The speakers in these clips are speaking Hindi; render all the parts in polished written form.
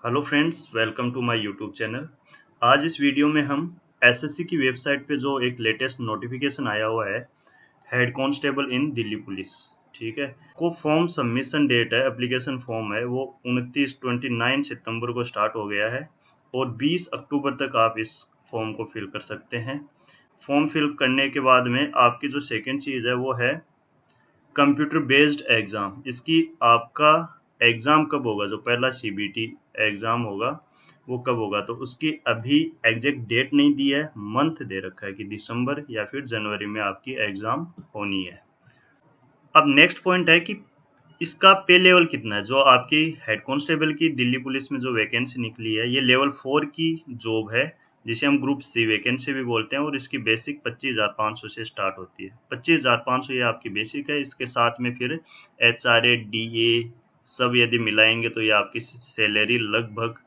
Hello friends, welcome to my YouTube channel. आज इस वीडियो में हम एसएससी की वेबसाइट पे जो एक लेटेस्ट नोटिफिकेशन आया हुआ है, head constable in Delhi police. ठीक है, को फॉर्म सबमिशन डेट है, एप्लीकेशन फॉर्म है वो 29 सितंबर को स्टार्ट हो गया है और 20 अक्टूबर तक आप इस फॉर्म को फिल कर सकते हैं। फॉर्म फिल करने के बाद में आपकी जो सेकेंड चीज़ है वो है कंप्यूटर बेस्ड एग्ज़ाम। इसकी आपका एग्ज़ाम कब होगा, जो पहला सीबीटी एग्ज़ाम होगा वो कब होगा, तो उसकी अभी एग्जैक्ट डेट नहीं दी है, मंथ दे रखा है कि दिसंबर या फिर जनवरी में आपकी एग्ज़ाम होनी है। अब नेक्स्ट पॉइंट है कि इसका पे लेवल कितना है। जो आपकी हेड कांस्टेबल की दिल्ली पुलिस में जो वैकेंसी निकली है, ये लेवल 4 की जॉब है, जिसे हम ग्रुप सी वैकेंसी भी बोलते हैं, और इसकी बेसिक 25,500 से स्टार्ट होती है। 25,500 ये आपकी बेसिक है। इसके साथ में फिर HRA DA सब यदि मिलाएंगे तो ये आपकी सैलरी लगभग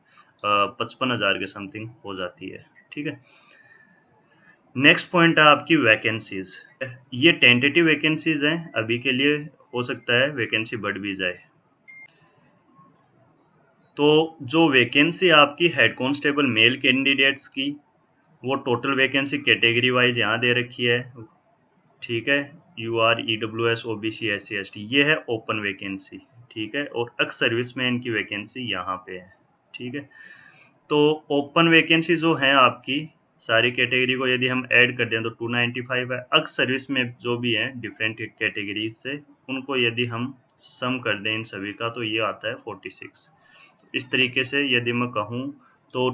55,000 के समथिंग हो जाती है। ठीक है, नेक्स्ट पॉइंट है आपकी वैकेंसीज। ये टेंटेटिव वैकेंसीज हैं अभी के लिए, हो सकता है वैकेंसी बढ़ भी जाए। तो जो वैकेंसी आपकी हेड कांस्टेबल मेल कैंडिडेट्स की, वो टोटल वैकेंसी कैटेगरी वाइज यहाँ दे रखी है। ठीक है, UR EWS OBC SC ST ये है ओपन वैकेंसी। ठीक है, और एक्स सर्विसमैन की वैकेंसी यहाँ पे है। ठीक है, तो ओपन वैकेंसी जो है आपकी सारी कैटेगरी को यदि हम ऐड कर दें तो 295 है। एक्स सर्विस में जो भी हैं डिफरेंट कैटेगरीज से, उनको यदि हम सम कर दें इन सभी का तो ये आता है 46। इस तरीके से यदि मैं कहूँ तो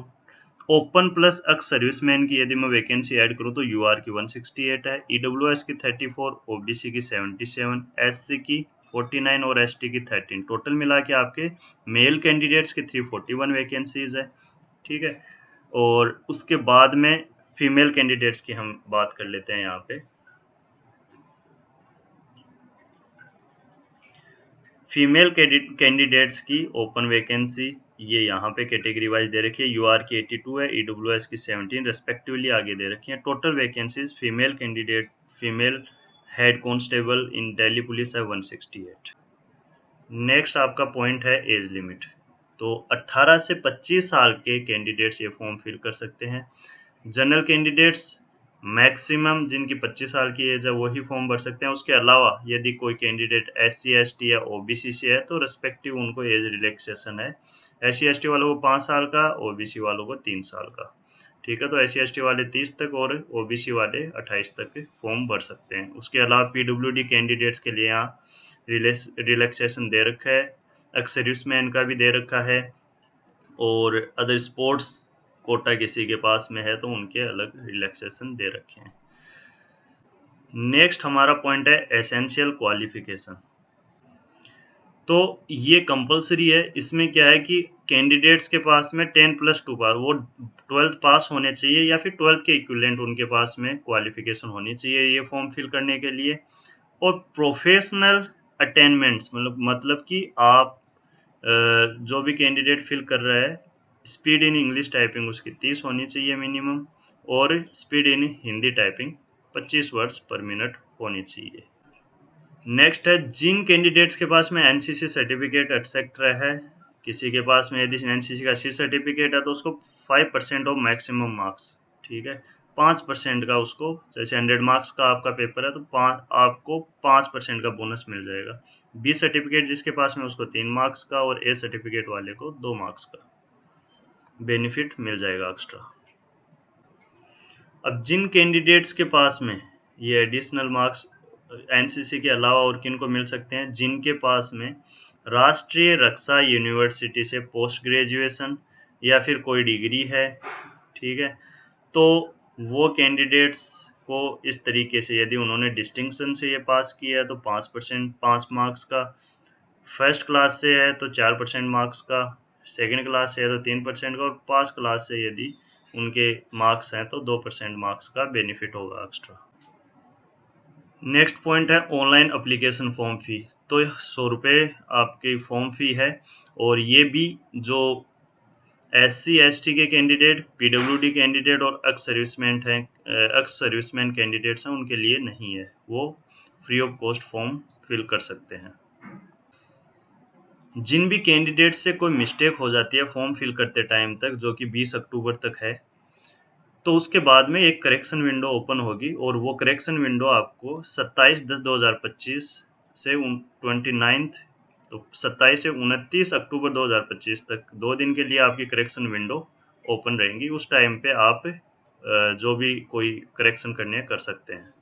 ओपन प्लस एक्स सर्विसमैन की यदि मैं वैकेंसी ऐड करूँ तो UR की 168 है, EWS की 34, OBC की 77, SC की 49 और ST की 13। टोटल मिला के आपके मेल कैंडिडेट्स की 341 वैकेंसीज है। ठीक है, और उसके बाद में फीमेल कैंडिडेट्स की हम बात कर लेते हैं। यहाँ पे फीमेल कैंडिडेट्स की ओपन वैकेंसी ये यहाँ पे कैटेगरी वाइज दे रखी है। UR की 82 है, EWS की 17 रेस्पेक्टिवली आगे दे रखी है। Total vacancies female candidate, female head constable in Delhi police है 168। नेक्स्ट आपका पॉइंट है एज लिमिट। तो 18 से 25 साल के कैंडिडेट्स ये फॉर्म फिल कर सकते हैं। जनरल कैंडिडेट्स मैक्सिमम जिनकी 25 साल की एज है वही फॉर्म भर सकते हैं। उसके अलावा यदि कोई कैंडिडेट SC ST या OBC से है तो रेस्पेक्टिव उनको एज रिलैक्सेशन है। SC ST वालों को 5 साल का, OBC वालों को 3 साल का। ठीक है, तो SC ST वाले 30 तक और OBC वाले 28 तक फॉर्म भर सकते हैं। उसके अलावा PWD कैंडिडेट्स के लिए यहाँ रिलैक्सेशन दे रखा है, एक्स सर्विसमैन का भी दे रखा है, और अदर स्पोर्ट्स कोटा किसी के पास में है तो उनके अलग रिलैक्सेशन दे रखे हैं। नेक्स्ट हमारा पॉइंट है एसेंशियल क्वालिफिकेशन। तो ये कंपलसरी है। इसमें क्या है कि कैंडिडेट्स के पास में 10+2 पास, वो 12th पास होने चाहिए या फिर 12th के इक्विवेलेंट उनके पास में क्वालिफिकेशन होनी चाहिए ये फॉर्म फिल करने के लिए। और प्रोफेशनल अटेनमेंट्स मतलब कि आप जो भी कैंडिडेट फिल कर रहा है, स्पीड इन इंग्लिश टाइपिंग उसकी 30 होनी चाहिए मिनिमम, और speed in Hindi typing 25 words पर मिनट होनी चाहिए। नेक्स्ट है जिन कैंडिडेट्स के पास में एनसीसी सर्टिफिकेट एटसेट्रा है, किसी के पास में यदि एनसीसी का सी सर्टिफिकेट है तो उसको 5% ऑफ मैक्सिमम मार्क्स। ठीक है, 5% का उसको, जैसे 100 मार्क्स का आपका पेपर है तो आपको 5% का बोनस मिल जाएगा। बी सर्टिफिकेट जिसके पास में उसको 3 मार्क्स का, और ए सर्टिफिकेट वाले को 2 मार्क्स का बेनिफिट मिल जाएगा एक्स्ट्रा। अब जिन कैंडिडेट्स के पास में ये एडिशनल मार्क्स एनसीसी के अलावा और किन को मिल सकते हैं, जिनके पास में राष्ट्रीय रक्षा यूनिवर्सिटी से पोस्ट ग्रेजुएशन या फिर कोई डिग्री है। ठीक है, तो वो कैंडिडेट्स को इस तरीके से यदि उन्होंने डिस्टिंक्शन से ये पास किया है तो 5% 5 मार्क्स का, फर्स्ट क्लास से है तो 4% मार्क्स का, सेकंड क्लास से है तो 3% का, और पास क्लास से यदि उनके मार्क्स हैं तो 2% मार्क्स का बेनिफिट होगा एक्स्ट्रा। नेक्स्ट पॉइंट है ऑनलाइन एप्लीकेशन फॉर्म फी। तो 100 रुपये आपकी फॉर्म फी है, और ये भी जो SC ST के कैंडिडेट, PWD कैंडिडेट और एक्स सर्विसमैन कैंडिडेट्स हैं उनके लिए नहीं है, वो free of cost form fill कर सकते हैं। जिन भी कैंडिडेट से कोई मिस्टेक हो जाती है फॉर्म फिल करते टाइम तक, जो कि 20 अक्टूबर तक है, तो उसके बाद में एक करेक्शन विंडो ओपन होगी और वो करेक्शन विंडो आपको 27/10/2025 से 29, तो 27 से 29 अक्टूबर 2025 तक 2 दिन के लिए आपकी करेक्शन विंडो ओपन रहेंगी। उस टाइम पे आप जो भी कोई करेक्शन करने कर सकते हैं।